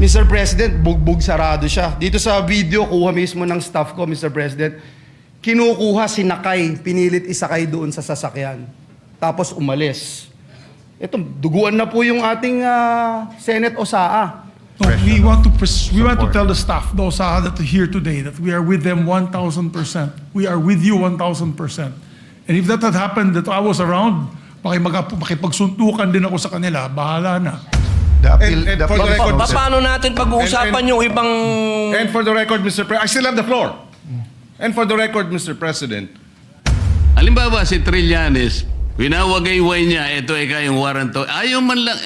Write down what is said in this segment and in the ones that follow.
Mr. President, bugbog sarado siya. Dito sa video, kuha mismo ng staff ko, Mr. President. Kinukuha, sinakay, pinilit isakay doon sa sasakyan. Tapos umalis. Ito, duguan na po yung ating Senate OSAA. No, we want to tell the staff, the OSAA that are here today, that we are with them 1,000%. We are with you 1,000%. And if that had happened, that I was around, makipagsuntukan din ako sa kanila, bahala na. And for the record, Paano natin pag-uusapan yung ibang... And for the record, Mr. President, I still have the floor. And for the record, Mr. President, Halimbawa, si Trillanes, winawagayway niya, ito ay kayong warrant. Ayaw man lang.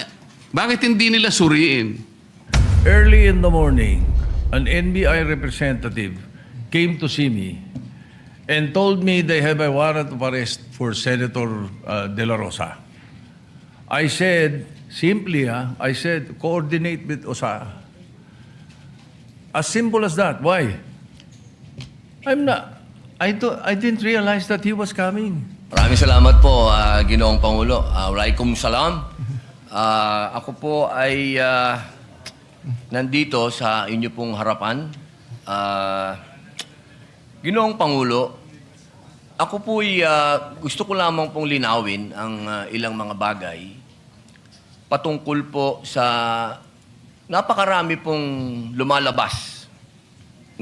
Bakit hindi nila suriin? Early in the morning, an NBI representative came to see me and told me they have a warrant of arrest for Senator De La Rosa. I said, simply, I said, coordinate with OSA. As simple as that. Why? I didn't realize that he was coming. Maraming salamat po, Ginoong Pangulo. Walaikum salam. Ako po ay nandito sa inyo pong harapan. Ginoong Pangulo, ako po ay gusto ko lamang pong linawin ang ilang mga bagay patungkol po sa napakarami pong lumalabas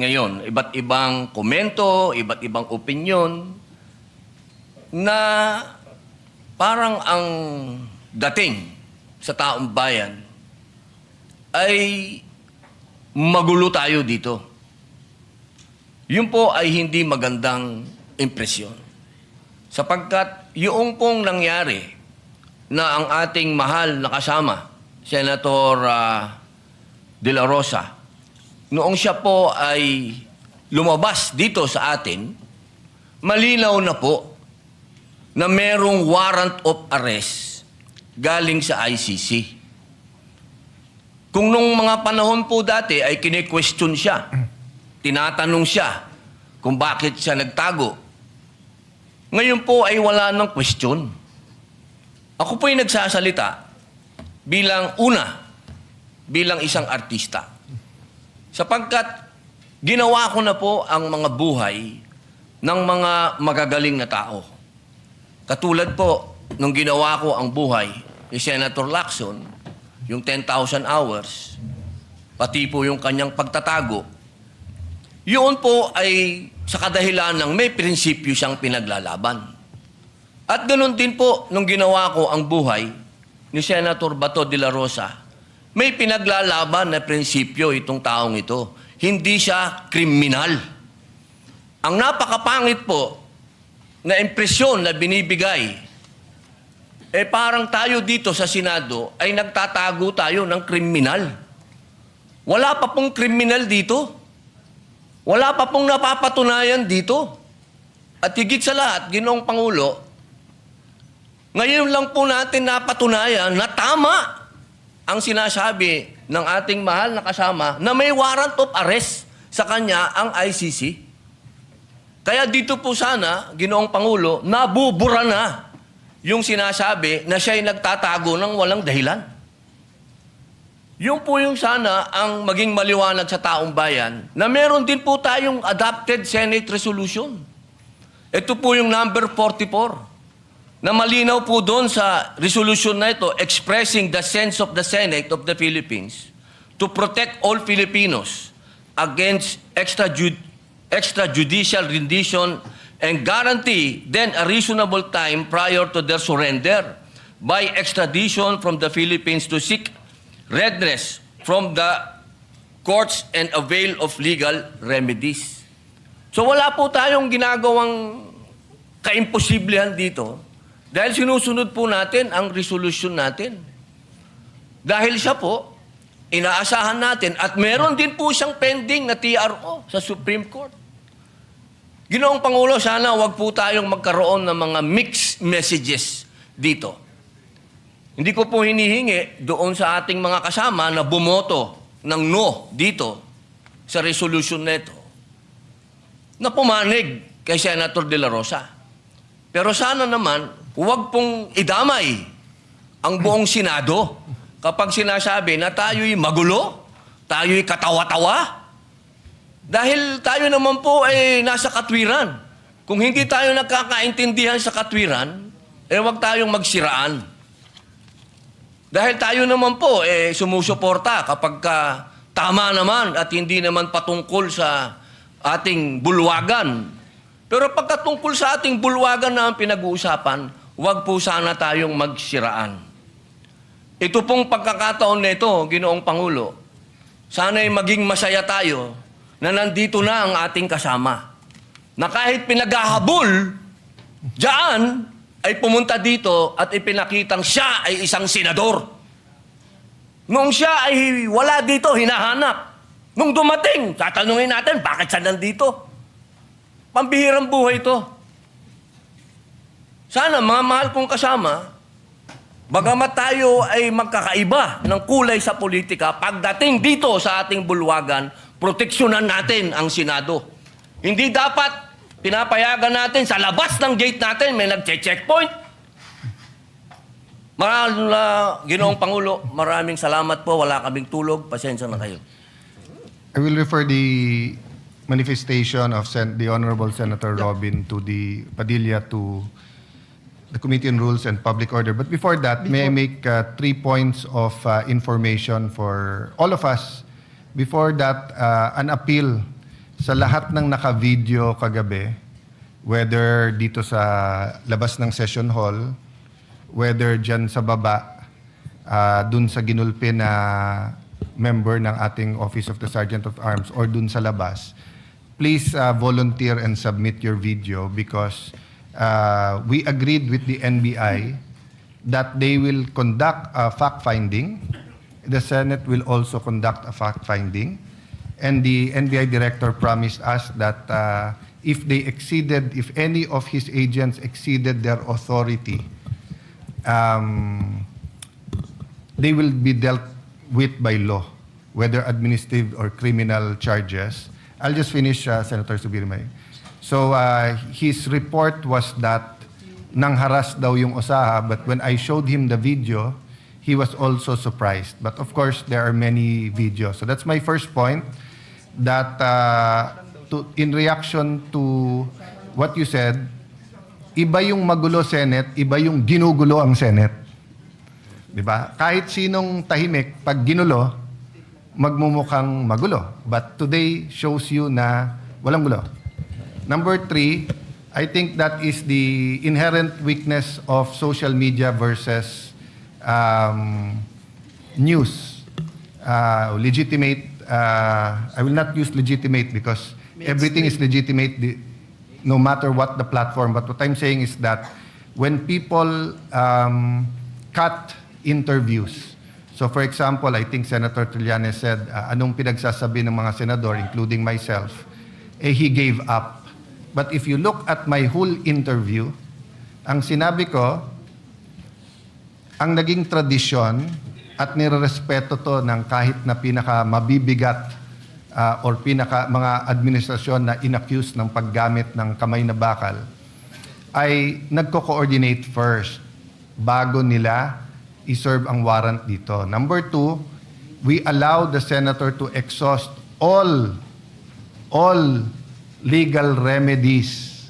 ngayon. Iba't ibang komento, iba't ibang opinyon na parang ang dating sa taong bayan ay magulo tayo dito. Yun po ay hindi magandang impresyon. Sapagkat yung pong nangyari na ang ating mahal na kasama, Senator De La Rosa, noong siya po ay lumabas dito sa atin, malinaw na po na merong warrant of arrest galing sa ICC. Kung nung mga panahon po dati ay kine-question siya, tinatanong siya kung bakit siya nagtago. Ngayon po ay wala ng question. Ako po ay nagsasalita bilang isang artista. Sapagkat ginawa ko na po ang mga buhay ng mga magagaling na tao. Katulad po, nung ginawa ko ang buhay ni Senator Lacson, yung 10,000 hours, pati po yung kanyang pagtatago, yun po ay sa kadahilan ng may prinsipyo siyang pinaglalaban. At ganoon din po, nung ginawa ko ang buhay ni Senator Bato de la Rosa, may pinaglalaban na prinsipyo itong taong ito. Hindi siya kriminal. Ang napakapangit po na impresyon na binibigay, parang tayo dito sa Senado ay nagtatago tayo ng kriminal. Wala pa pong kriminal dito. Wala pa pong napapatunayan dito. At higit sa lahat, Ginoong Pangulo, ngayon lang po natin napatunayan na tama ang sinasabi ng ating mahal na kasama na may warrant of arrest sa kanya ang ICC. Kaya dito po sana, Ginoong Pangulo, nabubura na yung sinasabi na siya'y nagtatago ng walang dahilan. Yung po yung sana ang maging maliwanag sa taong bayan na meron din po tayong adopted Senate resolution. Ito po yung number 44 na malinaw po doon sa resolution na ito expressing the sense of the Senate of the Philippines to protect all Filipinos against extrajudicial rendition and guarantee then a reasonable time prior to their surrender by extradition from the Philippines to seek redress from the courts and avail of legal remedies. So wala po tayong ginagawang kaimposiblihan dito dahil sinusunod po natin ang resolution natin. Dahil siya po, inaasahan natin at meron din po siyang pending na TRO sa Supreme Court. Ginoong Pangulo, sana wag po tayong magkaroon ng mga mixed messages dito. Hindi ko po hinihingi doon sa ating mga kasama na bumoto ng no dito sa resolution nito na pumanig kay Senator De La Rosa. Pero sana naman, huwag pong idamay ang buong Senado kapag sinasabi na tayo'y magulo, tayo'y katawa-tawa? Dahil tayo naman po ay nasa katwiran. Kung hindi tayo nagkakaintindihan sa katwiran, wag tayong magsiraan. Dahil tayo naman po sumusuporta kapag tama naman at hindi naman patungkol sa ating bulwagan. Pero pagkatungkol sa ating bulwagan na ang pinag-uusapan, wag po sana tayong magsiraan. Ito pong pagkakataon nito, Ginoong Pangulo, sana'y maging masaya tayo na nandito na ang ating kasama. Na kahit pinaghahabol, diyan ay pumunta dito at ipinakitang siya ay isang senador. Noong siya ay wala dito, hinahanap. Nung dumating, tatanungin natin, bakit siya nandito? Pambihirang buhay ito. Sana, mga mahal kong kasama, bagamat tayo ay magkakaiba ng kulay sa politika, pagdating dito sa ating bulwagan, proteksyonan natin ang Senado. Hindi dapat pinapayagan natin sa labas ng gate natin, may nagche-checkpoint. Mahal na Ginoong Pangulo, maraming salamat po. Wala kaming tulog. Pasensya na kayo. I will refer the manifestation of the Honorable Senator Robin to the Padilla to the Committee on Rules and Public Order. But before that, may I make 3 points of information for all of us. Before that, an appeal sa lahat ng naka-video kagabi, whether dito sa labas ng session hall, whether dyan sa baba, dun sa ginulpi na member ng ating Office of the Sergeant of Arms, or dun sa labas, please volunteer and submit your video because we agreed with the NBI that they will conduct a fact-finding. The Senate will also conduct a fact-finding. And the NBI director promised us that if any of his agents exceeded their authority, they will be dealt with by law, whether administrative or criminal charges. I'll just finish, Senator Subirmay. So his report was that nangharas daw yung Osaha, but when I showed him the video, he was also surprised. But of course, there are many videos. So that's my first point, that in reaction to what you said, iba yung magulo Senate, iba yung ginugulo ang Senate. Diba? Kahit sinong tahimik, pag ginulo, magmumukhang magulo. But today shows you na walang gulo. Number 3, I think that is the inherent weakness of social media versus news. Legitimate, I will not use legitimate because everything is legitimate no matter what the platform. But what I'm saying is that when people cut interviews, so for example, I think Senator Trillanes said, anong pinagsasabi ng mga senador, including myself, he gave up. But if you look at my whole interview, ang sinabi ko, ang naging tradisyon at nirerespeto to ng kahit na pinaka mabibigat or pinaka mga administrasyon na inaccuse ng paggamit ng kamay na bakal, ay nagko-coordinate first bago nila i-serve ang warrant dito. Number 2, we allow the senator to exhaust all legal remedies.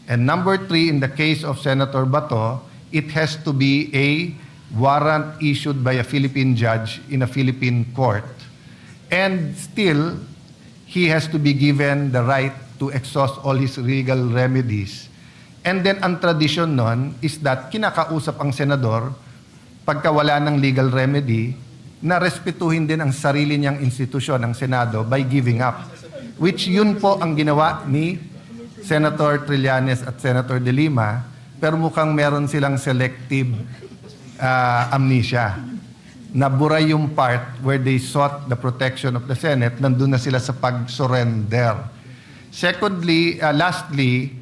And number 3, in the case of Senator Bato, it has to be a warrant issued by a Philippine judge in a Philippine court. And still, he has to be given the right to exhaust all his legal remedies. And then, ang tradisyon nun is that kinakausap ang senador pagka wala ng legal remedy, na respetuhin din ang sarili niyang institusyon, ang Senado, by giving up. Which yun po ang ginawa ni Senator Trillanes at Senator De Lima, pero mukhang meron silang selective amnesia. Nabura yung part where they sought the protection of the Senate, nandun na sila sa pag-surrender. Secondly, lastly,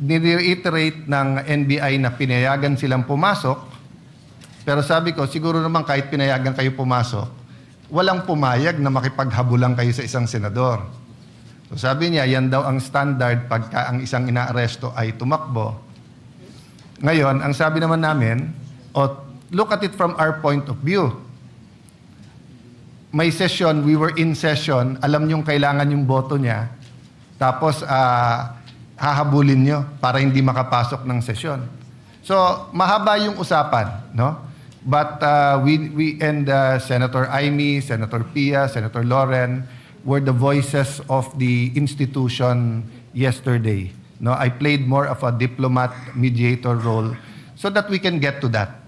nire-iterate ng NBI na pinayagan silang pumasok. Pero sabi ko, siguro naman kahit pinayagan kayo pumasok, walang pumayag na makipaghabulang kayo sa isang senador. So sabi niya, yan daw ang standard pagka ang isang inaaresto ay tumakbo. Ngayon, ang sabi naman namin, look at it from our point of view. may session, we were in session, alam niyong kailangan yung boto niya, tapos hahabulin niyo para hindi makapasok ng session. So, mahaba yung usapan, no? But we and Senator Amy, Senator Pia, Senator Loren were the voices of the institution yesterday. No, I played more of a diplomat mediator role so that we can get to that.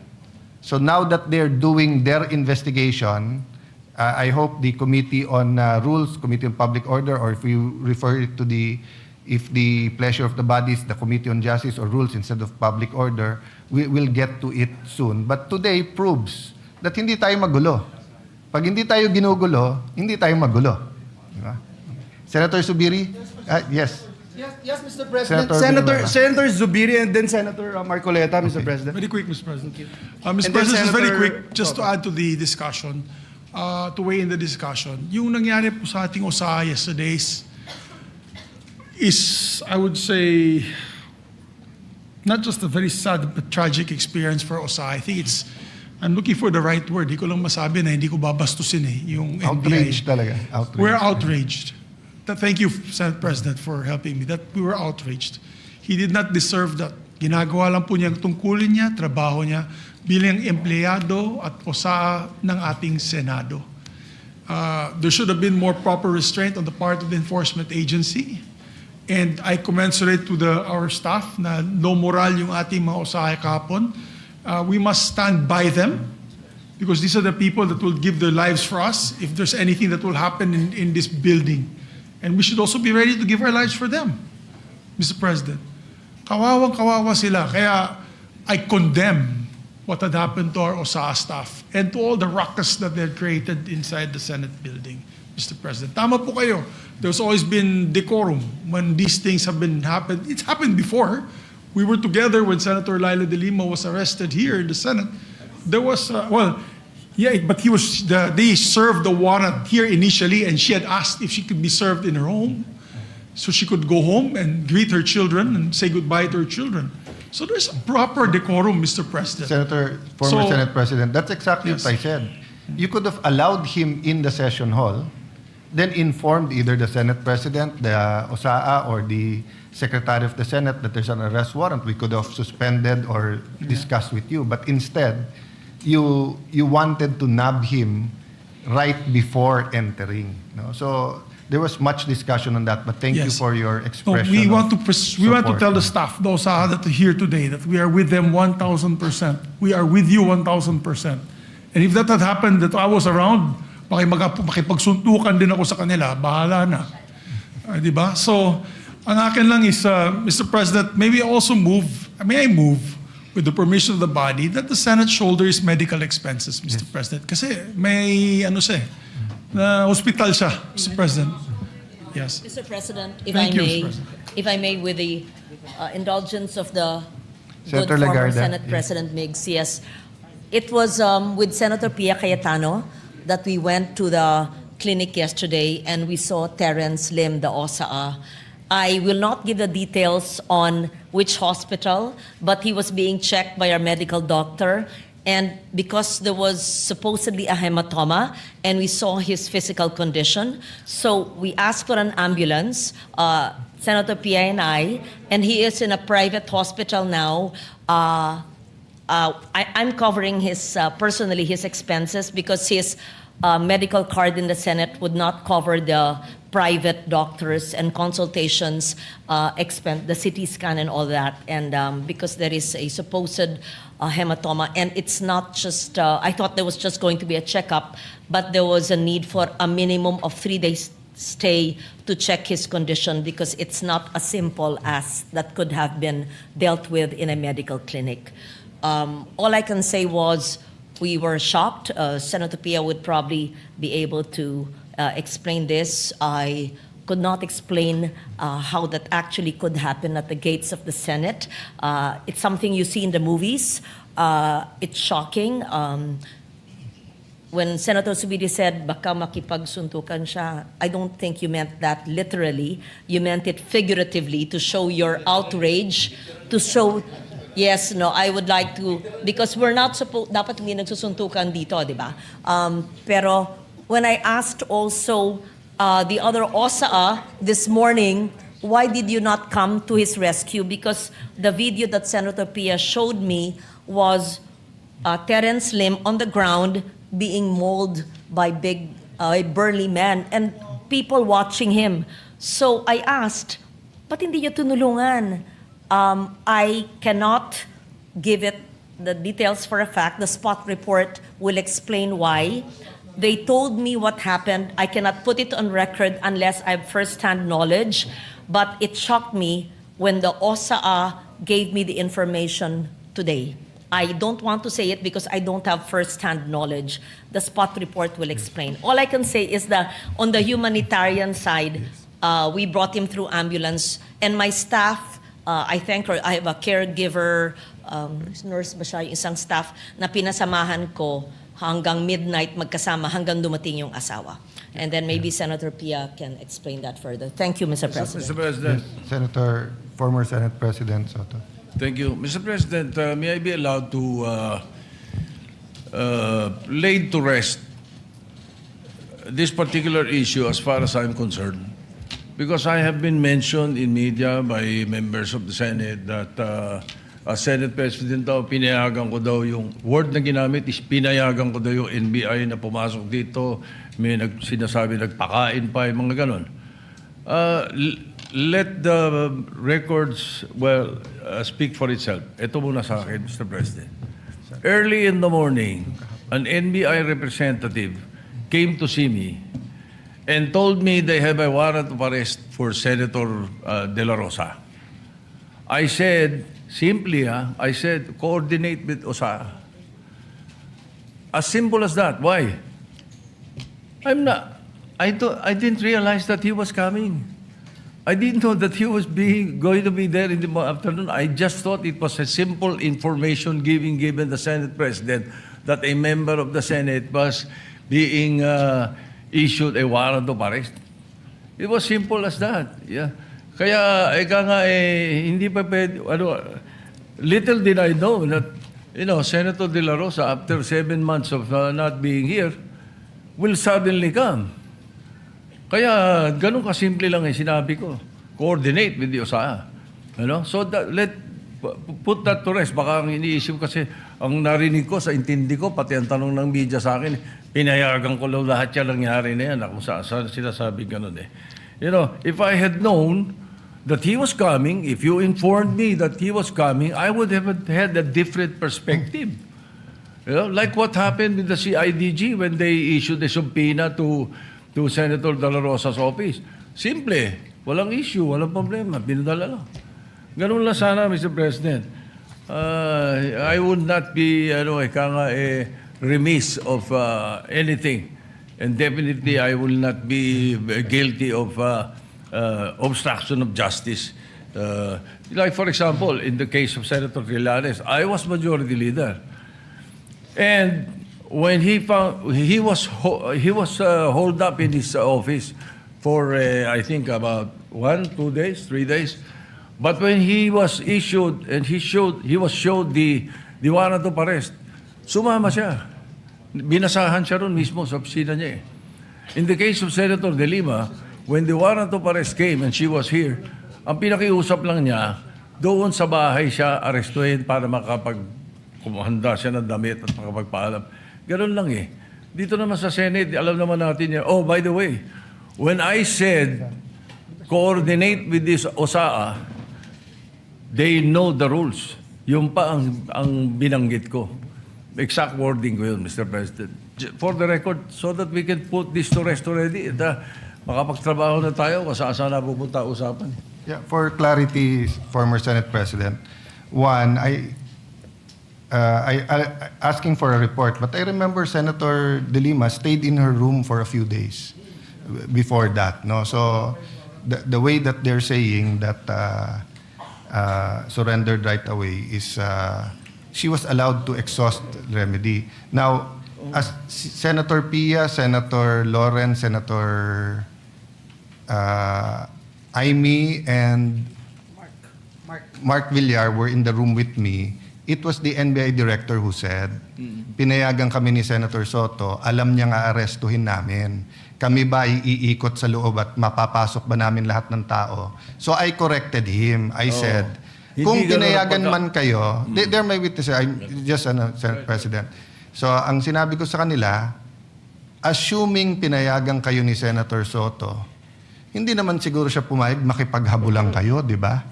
So now that they're doing their investigation, I hope the Committee on Rules, Committee on Public Order, or if we refer it to if the pleasure of the body is the Committee on Justice or Rules instead of Public Order, we will get to it soon. But today proves that hindi tayo magulo. Pag hindi tayo ginugulo, hindi tayo magulo. Diba? Senator Zubiri? Yes. Yes, Mr. President. Senator Senator Zubiri and then Senator Marcoleta, Mr. President. Very quick, Mr. President. Mr. And then President, just very Senator- quick, just to add to the discussion, to weigh in the discussion. Yung nangyari po sa ating OSA yesterday is, I would say, not just a very sad but tragic experience for OSA. I think I'm looking for the right word. Hindi ko lang masabi na hindi ko babastusin yung NBI. Outraged talaga. Outraged. We're outraged. Thank you, Senate President, for helping me. That we were outraged. He did not deserve that. Ginagawa lang po niya ang tungkulin niya, trabaho niya bilang empleyado at OSA ng ating Senado. There should have been more proper restraint on the part of the enforcement agency. And I commensurate to our staff na low moral yung ating mga OSA kahapon. We must stand by them because these are the people that will give their lives for us if there's anything that will happen in this building. And we should also be ready to give our lives for them, Mr. President. Kawawang-kawawa sila. Kaya I condemn what had happened to our OSA staff and to all the ruckus that they had created inside the Senate building, Mr. President. Tama po kayo. There's always been decorum when these things have happened. It's happened before. We were together when Senator Laila de Lima was arrested here in the Senate. There was, but they served the warrant here initially, and she had asked if she could be served in her home, so she could go home and greet her children and say goodbye to her children. So there's a proper decorum, Mr. President. Former So- Senate President, that's exactly Yes. what I said. You could have allowed him in the session hall, then informed either the Senate President, the OSAA, or the Secretary of the Senate that there's an arrest warrant. We could have suspended or discussed with you. But instead, you wanted to nab him right before entering. No? So there was much discussion on that. But thank you Yes. for your No, expression. we want of to tell the support. staff, those that are here today, that we are with them 1,000%. We are with you 1,000%. And if that had happened, that I was around, makipagsuntukan din ako sa kanila, bahala na. Di ba? So, ang akin lang is, Mr. President, may I move with the permission of the body that the Senate shoulders medical expenses, Mr. President. Kasi may, na hospital siya, Mr. President. Yes. Mr. President, Thank you, Mr. President. if I may, with the indulgence of the Senator good former Legarda, Senate yes. President Miggs, yes. It was with Senator Pia Cayetano that we went to the clinic yesterday and we saw Terence Lim, the OSA. I will not give the details on which hospital, but he was being checked by our medical doctor. And because there was supposedly a hematoma and we saw his physical condition, so we asked for an ambulance, Senator Pia and I, and he is in a private hospital now. I'm covering personally his expenses because his medical card in the Senate would not cover the private doctors and consultations expense, the CT scan and all that. And because there is a supposed hematoma, and it's not just, I thought there was just going to be a checkup, but there was a need for a minimum of 3 days stay to check his condition because it's not as simple as that could have been dealt with in a medical clinic. All I can say was we were shocked. Senator Pia would probably be able to explain this. I could not explain how that actually could happen at the gates of the Senate. It's something you see in the movies. It's shocking. When Senator Zubiri said, baka makipagsuntukan siya, I don't think you meant that literally. You meant it figuratively to show your outrage, to show, yes, no, I would like to, because we're not supposed, dapat hindi nagsusuntukan dito, di ba? Pero when I asked also the other OSA this morning, why did you not come to his rescue? Because the video that Senator Pia showed me was Terence Lim on the ground being mauled by big, burly men and people watching him. So I asked, ba't hindi niyo tunulungan? I cannot give it the details for a fact. The spot report will explain why. They told me what happened. I cannot put it on record unless I have first-hand knowledge. But it shocked me when the OSA gave me the information today. I don't want to say it because I don't have first-hand knowledge. The spot report will explain. All I can say is that on the humanitarian side, we brought him through ambulance. And my staff, I thank her, I have a caregiver, nurse ba siya, yung isang staff na pinasamahan ko hanggang midnight magkasama hanggang dumating yung asawa. And then maybe Senator Pia can explain that further. Thank you, Mr. President. Mr. President. Former Senate President Soto. Thank you. Mr. President, may I be allowed to lay to rest this particular issue as far as I'm concerned? Because I have been mentioned in media by members of the Senate that as Senate President daw, pinayagan ko daw yung word na ginamit is pinayagan ko daw yung NBI na pumasok dito. May sinasabi nagpakain pa, yung mga ganon. Let the records, speak for itself. Ito muna sa akin, Mr. President. Early in the morning, an NBI representative came to see me and told me they have a warrant of arrest for Senator De La Rosa. I said, simply, I said, coordinate with OSA. As simple as that. Why? I didn't realize that he was coming. I didn't know that he was going to be there in the afternoon. I just thought it was a simple information given the Senate President that a member of the Senate was being issued a warrant of arrest. It was simple as that. Yeah. Kaya, hindi pa pwede, little did I know that, Senator De La Rosa, after 7 months of not being here, will suddenly come. Kaya, ganun kasimple lang sinabi ko. Coordinate with the OSA. So, put that to rest. Baka ang iniisip kasi, ang narinig ko, sa intindi ko, pati ang tanong ng media sa akin, pinayagan ko lang lahat yan nangyari na yan. Kung saan sinasabi ganun eh. If I had known that he was coming, if you informed me that he was coming, I would have had a different perspective. Like what happened with the CIDG when they issued a subpoena to Senator De La Rosa's office. Simple. Walang issue, walang problema. Pinadala lang. Ganun lang sana, Mr. President. I would not be remiss of anything. And definitely, I will not be guilty of obstruction of justice. Like, for example, in the case of Senator Trillanes, I was majority leader. And when he was holed up in his office for, I think, about 1, 2 days, 3 days. But when he was issued and he was showed the warrant of arrest, sumama siya. Binasahan siya ron mismo sa opisina niya. In the case of Senator De Lima, when the warrant of arrest came and she was here, ang pinakiusap lang niya, doon sa bahay siya arestuhin para kumahanda siya ng damit at makapagpaalam. Ganun lang eh. Dito naman sa Senate, alam naman natin yan. Oh, by the way, when I said coordinate with this OSA, they know the rules. Yung pa ang binanggit ko. Exact wording ko yun, Mr. President. For the record, so that we can put this to rest already. Makapagtrabaho na tayo kung saan na pupunta usapan. Yeah, for clarity, former Senate President, one, I asking for a report, but I remember Senator De Lima stayed in her room for a few days before that. No, so the way that they're saying that surrendered right away is she was allowed to exhaust remedy. Now, as Senator Pia, Senator Lawrence, Senator Aimee, and Mark Villar were in the room with me, it was the NBI director who said, pinayagan kami ni Senator Soto, alam niya nga arestuhin namin. Kami ba iikot sa loob at mapapasok ba namin lahat ng tao? So I corrected him. I said, Hindi kung ganun pinayagan ang man kayo, they're my witnesses, I'm just Senate President. So ang sinabi ko sa kanila, assuming pinayagan kayo ni Senator Soto, hindi naman siguro siya pumayag, makipaghabulan kayo, di ba?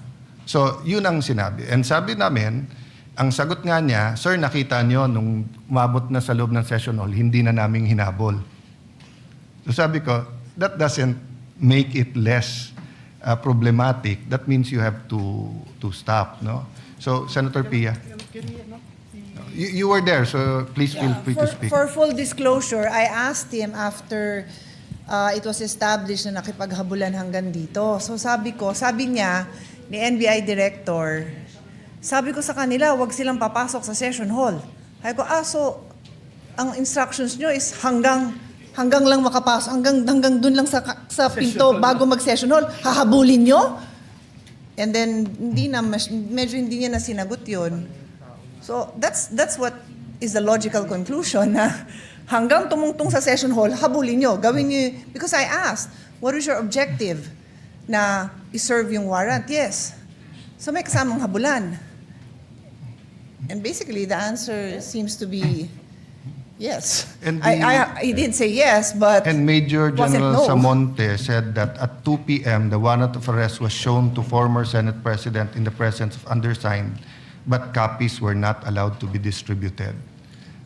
So yun ang sinabi. And sabi namin, ang sagot nga niya, sir, nakita niyo nung umabot na sa loob ng session hall, hindi na naming hinabol. So sabi ko, that doesn't make it less problematic. That means you have to stop, no? So Senator Pia, you were there, so please feel free to speak. For full disclosure, I asked him after it was established na nakipaghabulan hanggang dito. So sabi niya, ni NBI Director, sabi ko sa kanila, wag silang papasok sa session hall. Sabi ko, so ang instructions nyo is hanggang lang makapasok, hanggang dun lang sa pinto bago mag-session hall, hahabulin nyo? And then, medyo hindi niya na sinagot yun. So, that's what is the logical conclusion na hanggang tumungtong sa session hall, habulin nyo, gawin nyo, because I asked, what is your objective? Na i-serve yung warrant? Yes. So, may kasamang habulan. And basically, the answer seems to be yes. And He did say yes, but And Major wasn't General no. Samonte said that at 2 p.m., the warrant of arrest was shown to former Senate President in the presence of undersigned, but copies were not allowed to be distributed.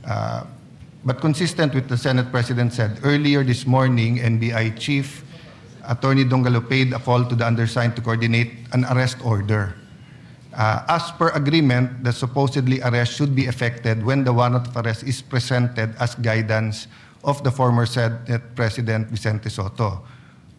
But consistent with the Senate President said, earlier this morning, NBI Chief Attorney Dongalo paid a call to the undersigned to coordinate an arrest order. As per agreement, the supposedly arrest should be effected when the warrant of arrest is presented as guidance of the former Senate President Vicente Soto.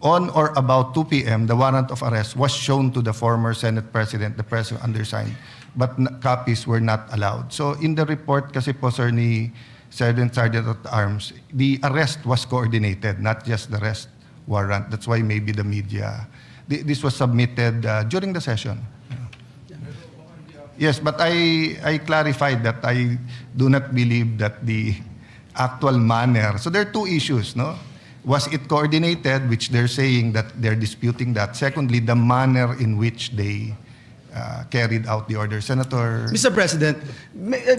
On or about 2 p.m., the warrant of arrest was shown to the former Senate President, the President undersigned, but copies were not allowed. So in the report kasi po, sir, ni Sergeant at Arms, the arrest was coordinated, not just the arrest warrant. That's why maybe the media, this was submitted during the session. Yes, but I clarified that I do not believe that the actual manner. So there are two issues, no? Was it coordinated, which they're saying that they're disputing that. Secondly, the manner in which they carried out the order. Senator... Mr. President,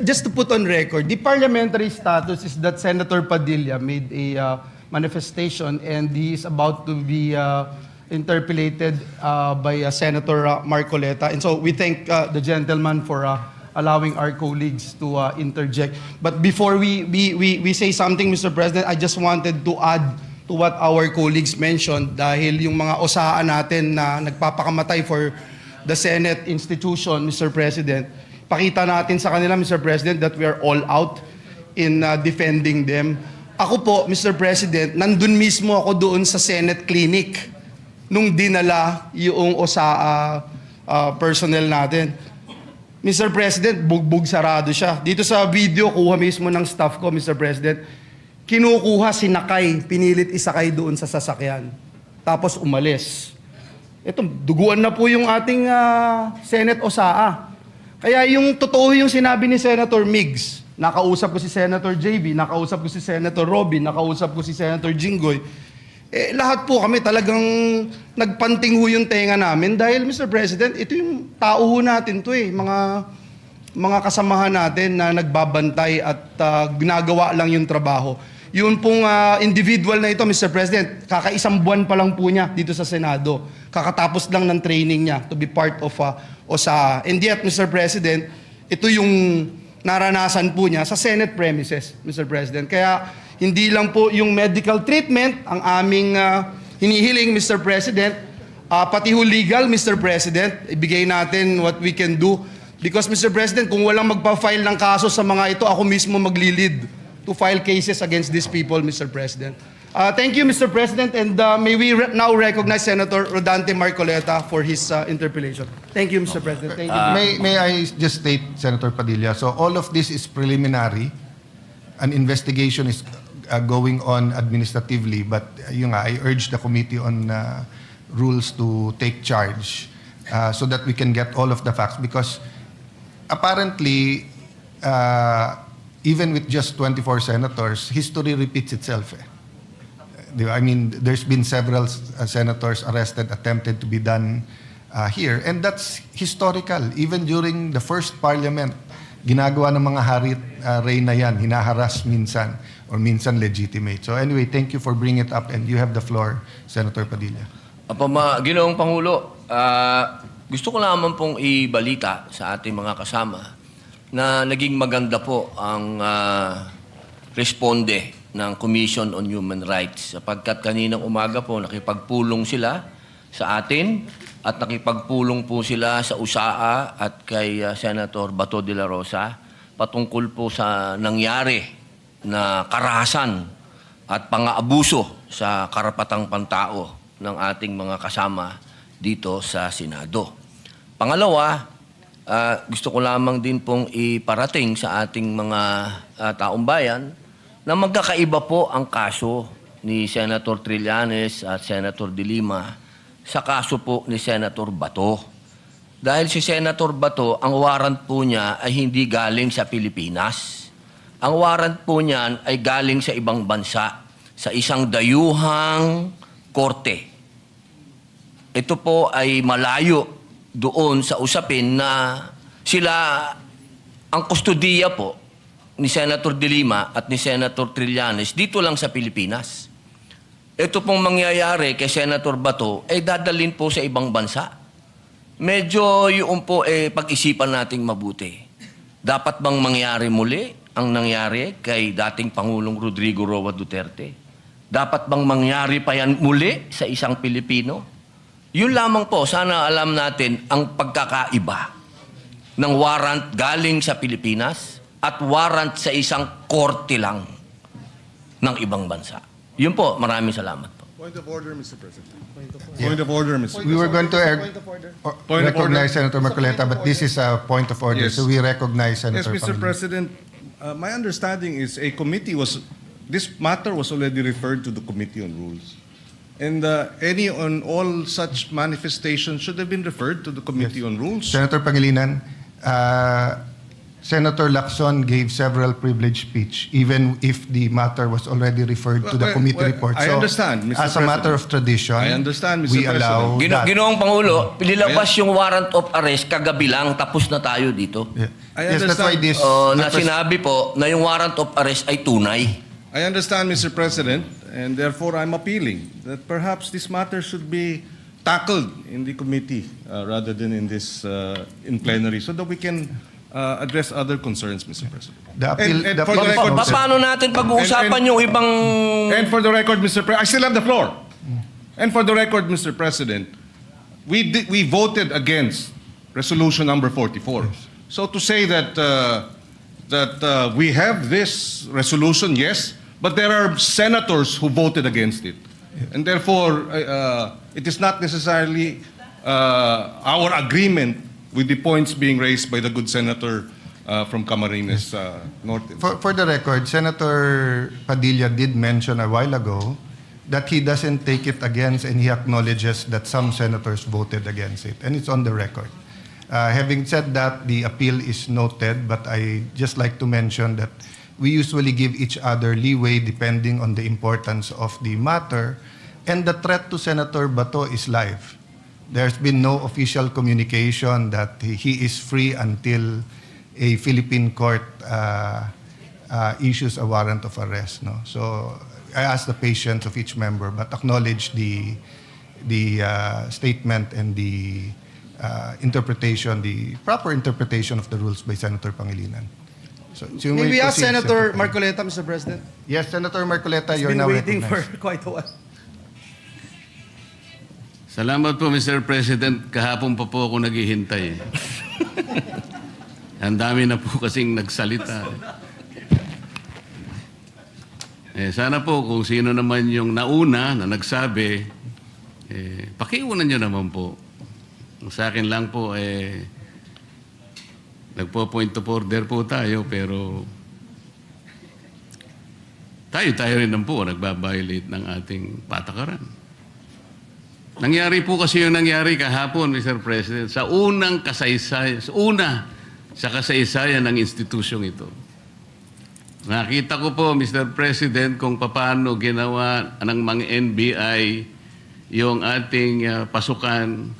just to put on record, the parliamentary status is that Senator Padilla made a manifestation and he is about to be interpellated by Senator Marcoleta. And so we thank the gentleman for allowing our colleagues to interject. But before we say something, Mr. President, I just wanted to add to what our colleagues mentioned dahil yung mga osaan natin na nagpapakamatay for the Senate institution, Mr. President, pakita natin sa kanila, Mr. President, that we are all out in defending them. Ako po, Mr. President, nandun mismo ako doon sa Senate Clinic nung dinala yung OSAA personnel natin. Mr. President, bugbog sarado siya. Dito sa video, kuha mismo ng staff ko, Mr. President, kinukuha, sinakay, pinilit isakay doon sa sasakyan. Tapos umalis. Ito, duguan na po yung ating Senate OSAA. Kaya yung totoo yung sinabi ni Senator Migs, nakausap ko si Senator JB, nakausap ko si Senator Robin, nakausap ko si Senator Jinggoy, lahat po kami talagang nagpanting ho yung tenga namin dahil, Mr. President, ito yung tao ho natin to mga kasamahan natin na nagbabantay at ginagawa lang yung trabaho. Yun pong individual na ito, Mr. President, kakaisang buwan pa lang po niya dito sa Senado. Kakatapos lang ng training niya to be part of OSAA. And yet, Mr. President, ito yung naranasan po niya sa Senate premises, Mr. President. Kaya hindi lang po yung medical treatment ang aming hinihiling, Mr. President, pati ho legal, Mr. President, ibigay natin what we can do. Because, Mr. President, kung walang magpa-file ng kaso sa mga ito, ako mismo maglilid to file cases against these people, Mr. President. Thank you, Mr. President, and may we now recognize Senator Rodante Marcoleta for his interpellation. Thank you, Mr. President. Thank you. May I just state, Senator Padilla, so all of this is preliminary. An investigation is going on administratively, but I urge the Committee on Rules to take charge so that we can get all of the facts, because apparently, even with just 24 senators, history repeats itself. Di ba? I mean, there's been several senators arrested, attempted to be done here. And that's historical. Even during the first parliament, ginagawa ng mga hari reyna yan, hinaharas minsan, or minsan legitimate. So anyway, thank you for bringing it up, and you have the floor, Senator Padilla. Ginoong Pangulo, gusto ko lamang pong ibalita sa ating mga kasama na naging maganda po ang responde ng Commission on Human Rights sapagkat kaninang umaga po nakipagpulong sila sa atin at nakipagpulong po sila sa USAA at kay Senator Bato de la Rosa patungkol po sa nangyari na karahasan at pang-aabuso sa karapatang pantao ng ating mga kasama dito sa Senado. Pangalawa, gusto ko lamang din pong iparating sa ating mga taong bayan na magkakaiba po ang kaso ni Senator Trillanes at Senator De Lima sa kaso po ni Senator Bato. Dahil si Senator Bato, ang warrant po niya ay hindi galing sa Pilipinas. Ang warrant po niyan ay galing sa ibang bansa, sa isang dayuhang korte. Ito po ay malayo doon sa usapin na sila ang kustodiya po ni Senator De Lima at ni Senator Trillanes dito lang sa Pilipinas. Ito pong mangyayari kay Senator Bato ay dadalhin po sa ibang bansa. Medyo yun po pag-isipan nating mabuti. Dapat bang mangyari muli ang nangyari kay dating Pangulong Rodrigo Roa Duterte? Dapat bang mangyari pa yan muli sa isang Pilipino? Yun lamang po, sana alam natin ang pagkakaiba ng warrant galing sa Pilipinas at warrant sa isang korte lang ng ibang bansa. Yun po, maraming salamat po. Point of order, Mr. President. Point of order, Mr. We were going to Point of recognize order. Senator Marcoleta, but this is a point of order, Yes. so we recognize Yes, Senator Mr. Pangilinan. President, my understanding is this matter was already referred to the Committee on Rules. And any on all such manifestations should have been referred to the Committee on Rules. Senator Pangilinan, Senator Lacson gave several privileged speech, even if the matter was already referred to the committee report. I So, understand, Mr. as a matter of President. tradition, I understand, Mr. we allow that. Ginoong Pangulo, nilabas yung warrant of arrest kagabi lang, tapos na tayo dito. Yeah. I Yes, that's why understand. this. Na sinabi po na yung warrant of arrest ay tunay. I understand, Mr. President, and therefore I'm appealing that perhaps this matter should be tackled in the committee rather than in this in plenary so that we can address other concerns, Mr. President. The appeal- And the for the appeal is record, noted. Paano natin pag-uusapan And- yung ibang... And for the record, Mr. President, I still have the floor. And for the record, Mr. President, we voted against resolution number 44. So to say that we have this resolution, yes, but there are senators who voted against it, and therefore it is not necessarily our agreement with the points being raised by the good senator from Camarines Norte. For the record, Senator Padilla did mention a while ago that he doesn't take it against, and he acknowledges that some senators voted against it, and it's on the record. Having said that, the appeal is noted, but I just like to mention that we usually give each other leeway depending on the importance of the matter, and the threat to Senator Bato is live. There's been no official communication that he is free until a Philippine court issues a warrant of arrest. No? So I ask the patience of each member, but acknowledge the statement and the interpretation, the proper interpretation of the rules by Senator Pangilinan. So you May may we ask proceed, Senator Marcoleta, Mr. President? Yes, Senator Marcoleta, He's you're been now waiting for recognized. quite a while. Salamat po, Mr. President. Kahapon pa po ako naghihintay. Ang dami na po kasing nagsalita. Sana po kung sino naman yung nauna na nagsabi, pakiunan nyo naman po. Sa akin lang po, nagpo-point of order po tayo, pero tayo rin naman po nagbabiolate ng ating patakaran. Nangyari po kasi yung nangyari kahapon, Mr. President, sa unang kasaysay, sa kasaysayan ng institusyong ito. Nakita ko po, Mr. President, kung paano ginawa ng mga NBI yung ating pasukan.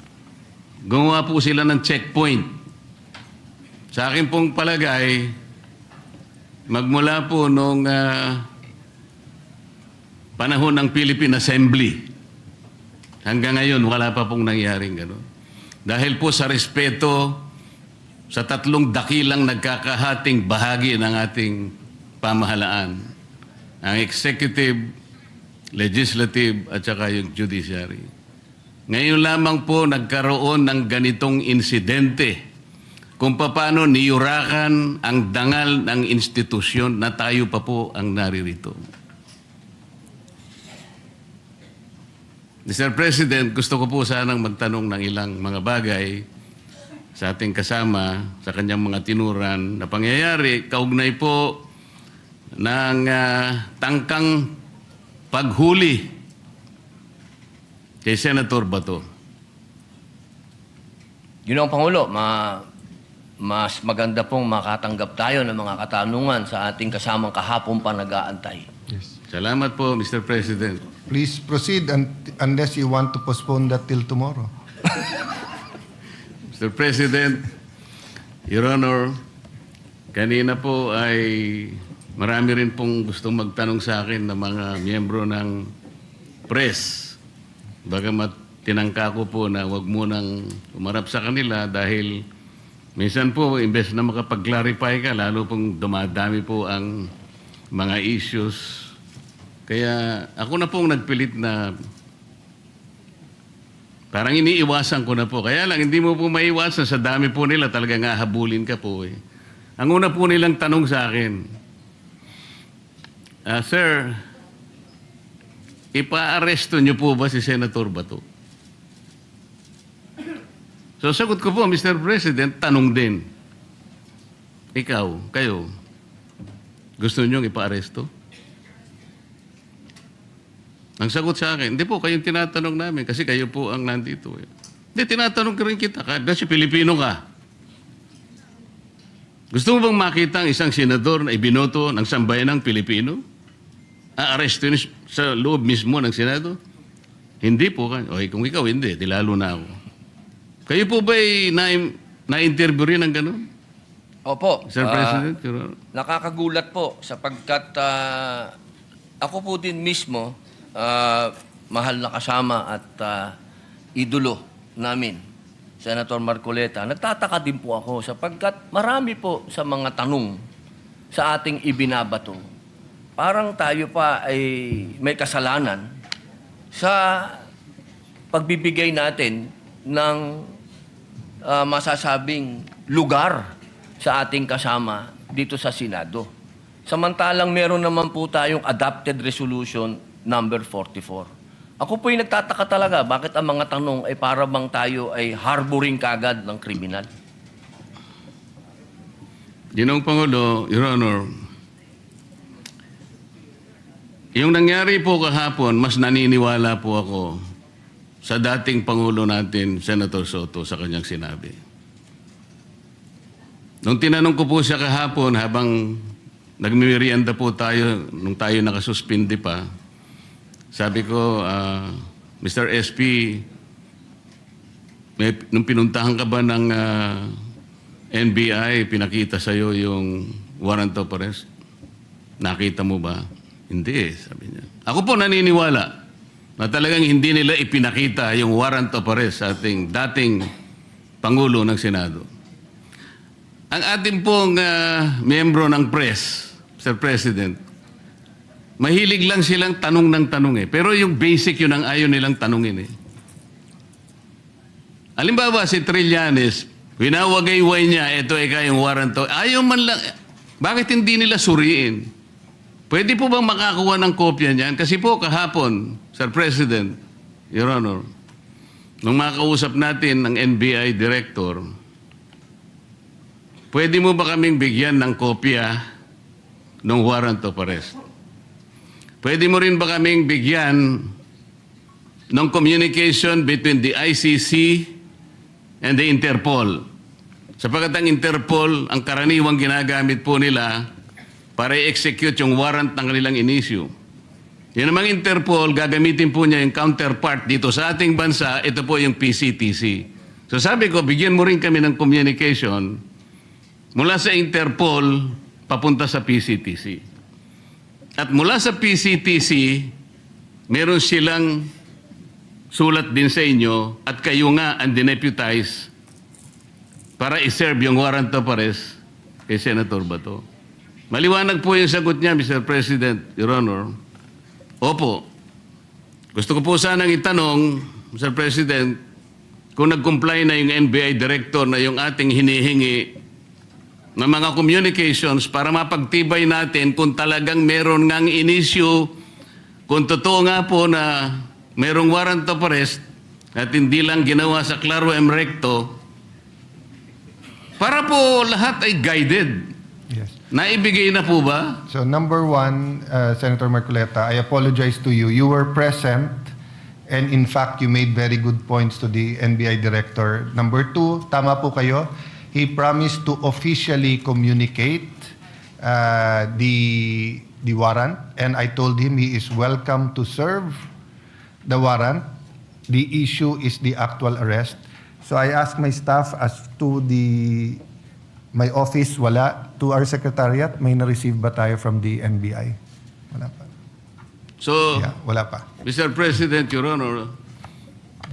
Gumawa po sila ng checkpoint. Sa akin pong palagay, magmula po nung panahon ng Philippine Assembly, hanggang ngayon, wala pa pong nangyaring gano'n. Dahil po sa respeto sa tatlong dakilang nagkakahating bahagi ng ating pamahalaan, ang executive, legislative, at saka yung judiciary. Ngayon lamang po nagkaroon ng ganitong insidente kung paano niyurakan ang dangal ng institusyon na tayo pa po ang naririto. Mr. President, gusto ko po sanang magtanong ng ilang mga bagay sa ating kasama, sa kanyang mga tinuran na pangyayari, kaugnay po ng tangkang paghuli kay Senator Bato. Yun ang Pangulo, mas maganda pong makatanggap tayo ng mga katanungan sa ating kasamang kahapon pa nag-aantay. Salamat po, Mr. President. Please proceed unless you want to postpone that till tomorrow. Mr. President, Your Honor, kanina po ay marami rin pong gustong magtanong sa akin ng mga miyembro ng press. Bagamat tinangka ko po na wag munang umarap sa kanila dahil minsan po, imbes na makapag-clarify ka, lalo pong dumadami po ang mga issues. Kaya ako na pong nagpilit na parang iniiwasan ko na po. Kaya lang, hindi mo po maiwasan. Sa dami po nila, talagang hahabulin ka po eh. Ang una po nilang tanong sa akin, Sir, ipa-aresto niyo po ba si Senator Bato? So sagot ko po, Mr. President, tanong din. Ikaw, kayo, gusto niyo ipa-aresto? Ang sagot sa akin, hindi po, kayong tinatanong namin kasi kayo po ang nandito. Eh. Hindi, tinatanong ka rin kita kasi Pilipino ka. Gusto mo bang makita ang isang senador na ibinoto ng sambayanang Pilipino? Aaresto sa loob mismo ng Senado? Hindi po. Okay, kung ikaw hindi, di lalo na ako. Kayo po ba'y na-interview rin ng gano'n? Opo. Sir President? Nakakagulat po sapagkat ako po din mismo, mahal na kasama at idolo namin, Senator Marcoleta. Nagtataka din po ako sapagkat marami po sa mga tanong sa ating ibinabato. Parang tayo pa ay may kasalanan sa pagbibigay natin ng masasabing lugar sa ating kasama dito sa Senado. Samantalang meron naman po tayong adopted resolution number 44. Ako po'y nagtataka talaga bakit ang mga tanong ay para bang tayo ay harboring kagad ng kriminal. Ginoong Pangulo, Your Honor, yung nangyari po kahapon, mas naniniwala po ako sa dating Pangulo natin, Senator Soto, sa kanyang sinabi. Nung tinanong ko po siya kahapon, habang nagmimerienda po tayo, nung tayo nakasuspindi pa, sabi ko, Mr. SP, nung pinuntahan ka ba ng NBI, pinakita sa'yo yung warrant of arrest? Nakita mo ba? Hindi, sabi niya. Ako po naniniwala na talagang hindi nila ipinakita yung warrant of arrest sa ating dating Pangulo ng Senado. Ang ating pong miyembro ng press, Mr. President, mahilig lang silang tanong ng tanong eh. Pero yung basic yun ang ayaw nilang tanongin eh. Halimbawa si Trillanes, winawagayway niya, ito ay kayong warrant of arrest. Ayaw man lang, bakit hindi nila suriin? Pwede po bang makakuha ng kopya niyan? Kasi po kahapon, Sir President, Your Honor, nung makausap natin ng NBI Director, pwede mo ba kaming bigyan ng kopya ng warrant of arrest? Pwede mo rin ba kaming bigyan ng communication between the ICC and the Interpol? Sapagkat ang Interpol, ang karaniwang ginagamit po nila para i-execute yung warrant ng kanilang in-issue. Yung namang Interpol, gagamitin po niya yung counterpart dito sa ating bansa, ito po yung PCTC. So sabi ko, bigyan mo rin kami ng communication mula sa Interpol papunta sa PCTC. At mula sa PCTC, meron silang sulat din sa inyo at kayo nga ang dineputize para i-serve yung warrant of arrest kay Senator Bato. Maliwanag po yung sagot niya, Mr. President, Your Honor. Opo. Gusto ko po sanang itanong, Mr. President, kung nag-comply na yung NBI Director na yung ating hinihingi ng mga communications para mapagtibay natin kung talagang meron ngang in-issue, kung totoo nga po na merong warrant of arrest at hindi lang ginawa sa Claro M. Recto, para po lahat ay guided. Yes. Naibigay na po ba? So number one, Senator Marcoleta, I apologize to you. You were present and in fact, you made very good points to the NBI Director. Number two, tama po kayo. He promised to officially communicate the warrant and I told him he is welcome to serve the warrant. The issue is the actual arrest. So I asked my staff as to my office, wala. To our secretariat, may na-receive ba tayo from the NBI? Wala pa. So, Yeah, wala pa. Mr. President, Your Honor,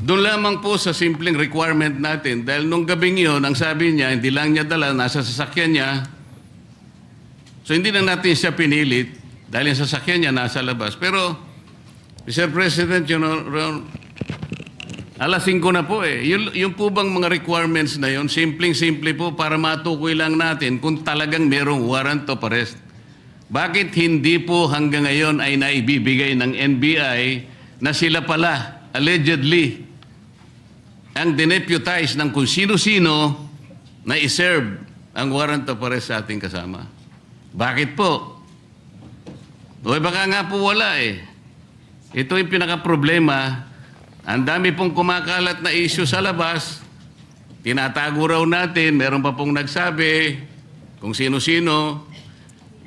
doon lamang po sa simpleng requirement natin, dahil nung gabing yun, ang sabi niya, hindi lang niya dala, nasa sasakyan niya. So, hindi na natin siya pinilit, dahil yung sasakyan niya nasa labas. Pero, Mr. President, Your Honor, alas 5 na po eh. Yung po bang mga requirements na yun, simpleng-simple po para matukoy lang natin kung talagang merong warrant of arrest. Bakit hindi po hanggang ngayon ay naibibigay ng NBI na sila pala, allegedly, ang dineputize ng kung sino-sino na iserve ang warrant of arrest sa ating kasama? Bakit po? O baka nga po wala eh. Ito yung pinaka-problema. Ang dami pong kumakalat na issue sa labas, tinatago raw natin, meron pa pong nagsabi kung sino-sino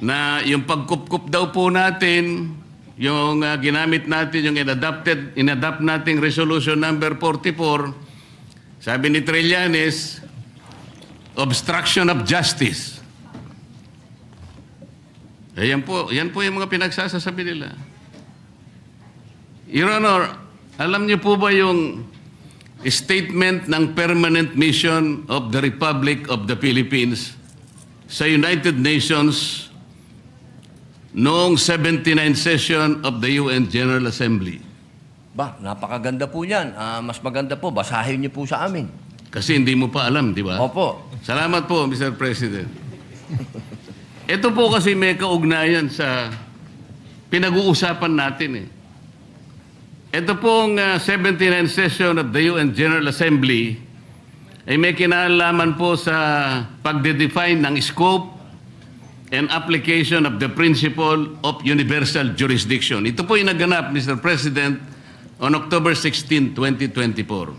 na yung pagkup-kup daw po natin, yung ginamit natin, yung inadapt nating resolution number 44, sabi ni Trillanes, obstruction of justice. Yan po yung mga pinagsasasabi nila. Your Honor, alam niyo po ba yung statement ng Permanent Mission of the Republic of the Philippines sa United Nations noong 79th session of the UN General Assembly? Ba, napakaganda po yan. Mas maganda po, basahin niyo po sa amin. Kasi hindi mo pa alam, di ba? Opo. Salamat po, Mr. President. Ito po kasi may kaugnayan sa pinag-uusapan natin eh. Ito pong 79th session of the UN General Assembly ay may kinalaman po sa pagde-define ng scope and application of the principle of universal jurisdiction. Ito po yung naganap, Mr. President, on October 16, 2024.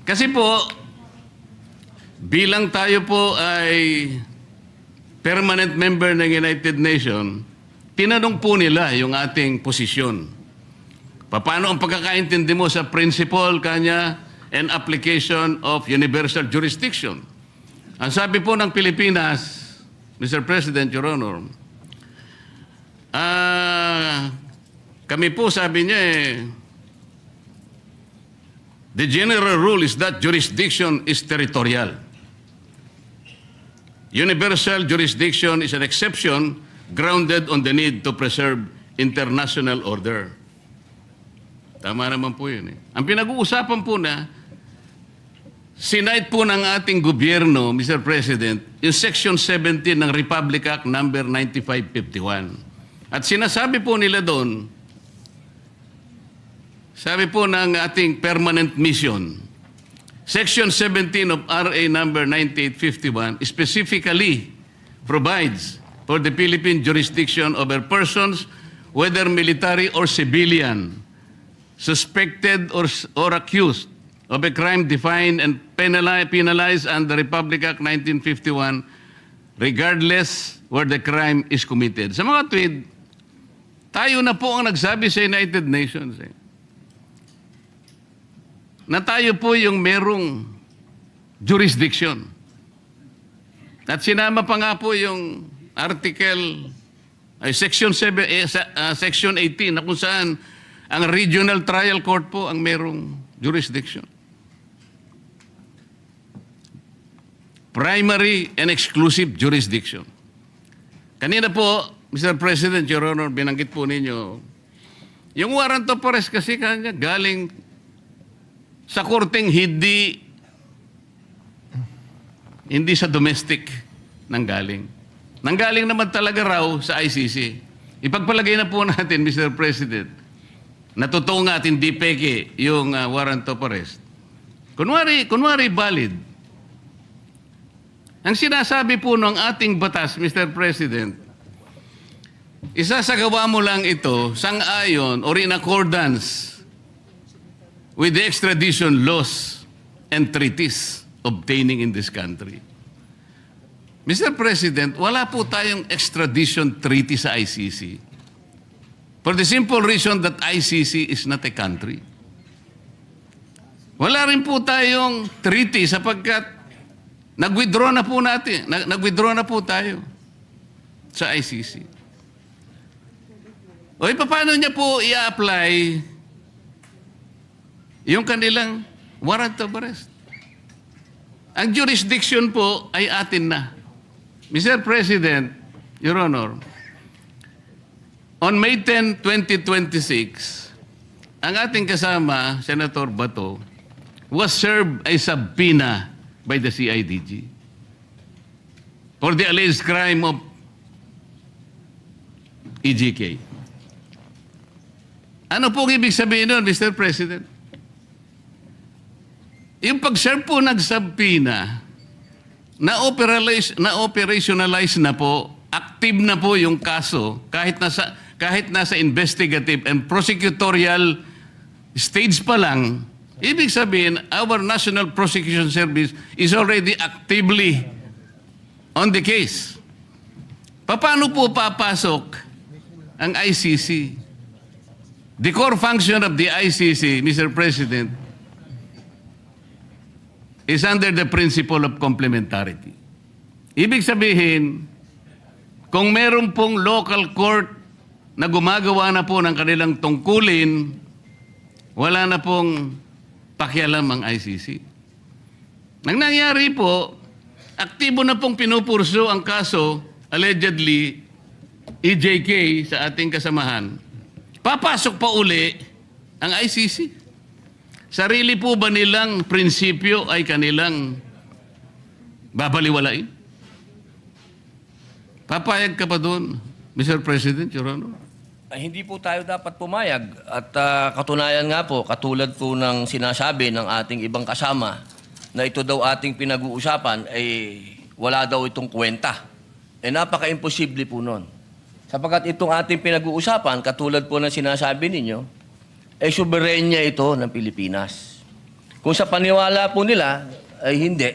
Kasi po, bilang tayo po ay permanent member ng United Nations, tinanong po nila yung ating posisyon. Paano ang pagkakaintindi mo sa principle kanya and application of universal jurisdiction? Ang sabi po ng Pilipinas, Mr. President, Your Honor, kami po sabi niya the general rule is that jurisdiction is territorial. Universal jurisdiction is an exception grounded on the need to preserve international order. Tama naman po yun eh. Ang pinag-uusapan po na, sinight po ng ating gobyerno, Mr. President, yung Section 17 ng Republic Act number 9551. At sinasabi po nila doon, sabi po ng ating permanent mission, Section 17 of RA number 9851 specifically provides for the Philippine jurisdiction over persons, whether military or civilian, suspected or accused of a crime defined and penalized under Republic Act 1951, regardless where the crime is committed. Sa mga tweet, tayo na po ang nagsabi sa United Nations na tayo po yung merong jurisdiction. At sinama pa nga po yung Section 18 na kung saan ang Regional Trial Court po ang merong jurisdiction. Primary and exclusive jurisdiction. Kanina po, Mr. President, Your Honor, binanggit po ninyo, yung warrant of arrest kasi kanya galing sa korteng hindi sa domestic nanggaling. Nanggaling naman talaga raw sa ICC. Ipagpalagay na po natin, Mr. President, na totoo nga at hindi peke yung warrant of arrest. Kunwari valid. Ang sinasabi po ng ating batas, Mr. President, isasagawa mo lang ito sang-ayon or in accordance with the extradition laws and treaties obtaining in this country. Mr. President, wala po tayong extradition treaty sa ICC for the simple reason that ICC is not a country. Wala rin po tayong treaty sapagkat nag-withdraw na po tayo sa ICC. O paano niya po i-apply yung kanilang warrant of arrest? Ang jurisdiction po ay atin na. Mr. President, Your Honor, on May 10, 2026, ang ating kasama, Senator Bato, was served a subpoena by the CIDG for the alleged crime of EJK. Ano pong ibig sabihin nun, Mr. President? Yung pag-serve po ng subpoena, na-operationalize na po, active na po yung kaso kahit nasa investigative and prosecutorial stage pa lang. Ibig sabihin, our National Prosecution Service is already actively on the case. Paano po papasok ang ICC? The core function of the ICC, Mr. President, is under the principle of complementarity. Ibig sabihin, kung meron pong local court na gumagawa na po ng kanilang tungkulin, wala na pong pakialam ang ICC. Nang nangyari po, aktibo na pong pinupurso ang kaso, allegedly, EJK sa ating kasamahan. Papasok pa uli ang ICC. Sarili po ba nilang prinsipyo ay kanilang babaliwalain? Papayag ka pa doon, Mr. President, Your Honor? Ay, hindi po tayo dapat pumayag. At katunayan nga po, katulad po ng sinasabi ng ating ibang kasama na ito daw ating pinag-uusapan, ay wala daw itong kwenta. Napaka-imposible po nun. Sapagkat itong ating pinag-uusapan, katulad po ng sinasabi ninyo, soberenya ito ng Pilipinas. Kung sa paniwala po nila, ay hindi.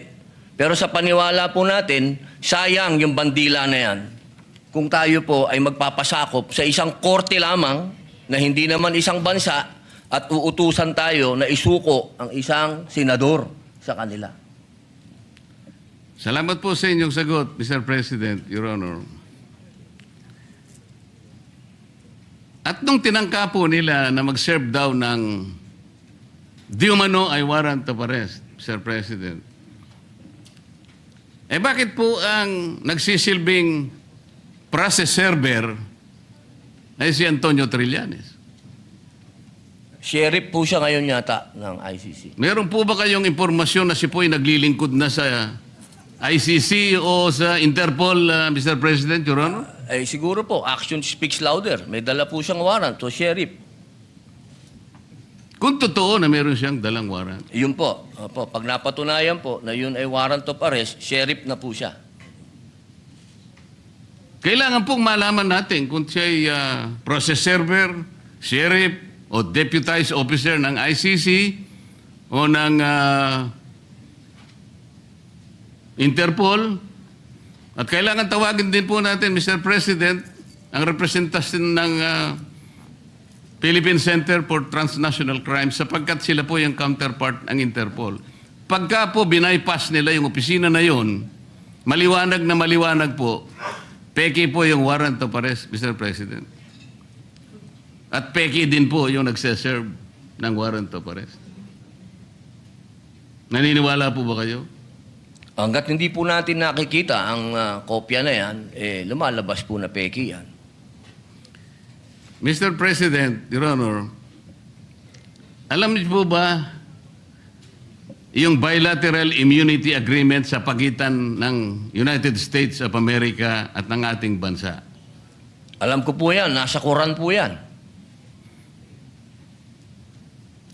Pero sa paniwala po natin, sayang yung bandila na yan kung tayo po ay magpapasakop sa isang korte lamang na hindi naman isang bansa at uutusan tayo na isuko ang isang senador sa kanila. Salamat po sa inyong sagot, Mr. President, Your Honor. At nung tinangka po nila na mag-serve daw ng di umano ay warrant of arrest, Mr. President, bakit po ang nagsisilbing process server ay si Antonio Trillanes? Sheriff po siya ngayon yata ng ICC. Meron po ba kayong impormasyon na si po ay naglilingkod na sa ICC o sa Interpol, Mr. President, Your Honor? Siguro po, action speaks louder. May dala po siyang warrant, so sheriff. Kung totoo na meron siyang dalang warrant. Yun po. Opo, pag napatunayan po na yun ay warrant of arrest, sheriff na po siya. Kailangan pong malaman natin kung siya ay process server, sheriff, o deputized officer ng ICC o ng Interpol. At kailangan tawagin din po natin, Mr. President, ang representasyon ng Philippine Center for Transnational Crime sapagkat sila po yung counterpart ng Interpol. Pagka po binaypass nila yung opisina na yun, maliwanag na maliwanag po, peki po yung warrant of arrest, Mr. President. At peki din po yung nagseserve ng warrant of arrest. Naniniwala po ba kayo? Hanggat hindi po natin nakikita ang kopya na yan, lumalabas po na peki yan. Mr. President, Your Honor, alam niyo po ba yung bilateral immunity agreement sa pagitan ng United States of America at ng ating bansa? Alam ko po yan, nasa Quran po yan.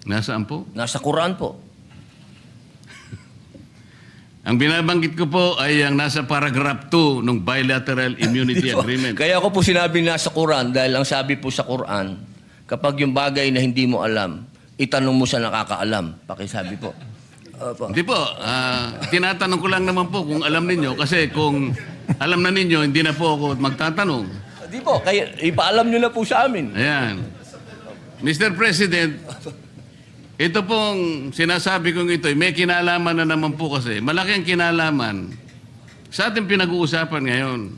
Nasaan po? Nasa Quran po. Ang binabanggit ko po ay ang nasa paragraph 2 ng bilateral immunity Di po. agreement. Kaya ako po sinabi nasa Quran dahil ang sabi po sa Quran, kapag yung bagay na hindi mo alam, itanong mo sa nakakaalam. Pakisabi po. Opo. Hindi po, tinatanong ko lang naman po kung alam ninyo kasi kung alam na ninyo, hindi na po ako magtatanong. Di po, kaya ipaalam nyo na po sa amin. Ayan. Mr. President, ito pong sinasabi kong ito, may kinalaman na naman po kasi. Malaki ang kinalaman sa ating pinag-uusapan ngayon.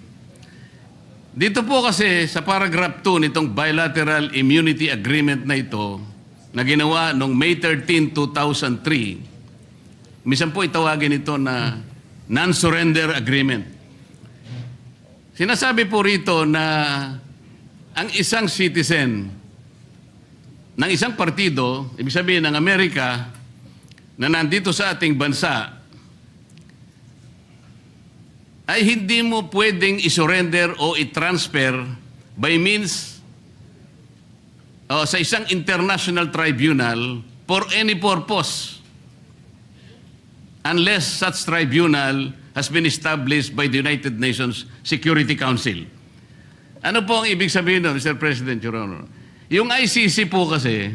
Dito po kasi sa paragraph 2 nitong bilateral immunity agreement na ito, na ginawa noong May 13, 2003, minsan po itawagin ito na non-surrender agreement. Sinasabi po rito na ang isang citizen ng isang partido, ibig sabihin ng Amerika, na nandito sa ating bansa, ay hindi mo pwedeng isurrender o i-transfer by means o sa isang international tribunal for any purpose unless such tribunal has been established by the United Nations Security Council. Ano po ang ibig sabihin nun, Mr. President, Your Honor? Yung ICC po kasi,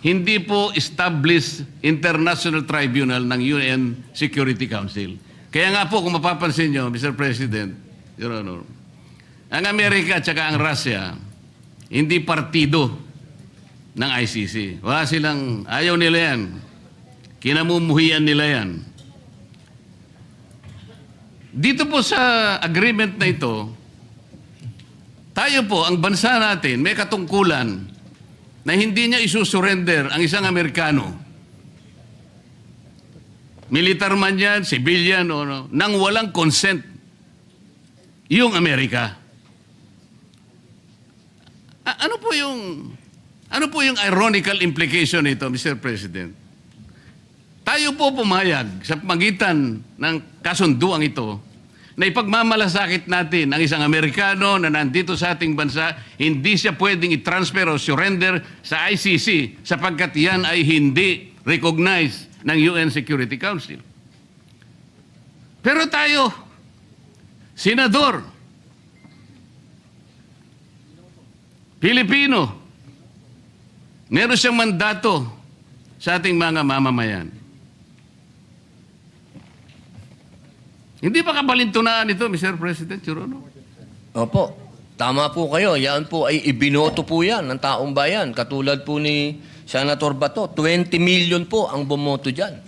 hindi po established international tribunal ng UN Security Council. Kaya nga po, kung mapapansin nyo, Mr. President, Your Honor, ang Amerika at saka ang Russia, hindi partido ng ICC. Wala silang, ayaw nila yan. Kinamumuhian nila yan. Dito po sa agreement na ito, tayo po, ang bansa natin, may katungkulan na hindi niya isusurrender ang isang Amerikano. Militar man yan, civilian, o no, nang walang consent yung Amerika. Ano po yung ironical implication nito, Mr. President? Tayo po pumayag sa pagitan ng kasunduang ito na ipagmamalasakit natin ang isang Amerikano na nandito sa ating bansa, hindi siya pwedeng i-transfer o surrender sa ICC sapagkat yan ay hindi recognized ng UN Security Council. Pero tayo, senador, Pilipino, meron siyang mandato sa ating mga mamamayan. Hindi ba kabalintunaan ito, Mr. President, Your Honor? Opo. Tama po kayo. Yan po ay ibinoto po yan ng taong bayan. Katulad po ni Senator Bato. 20 million po ang bumoto dyan.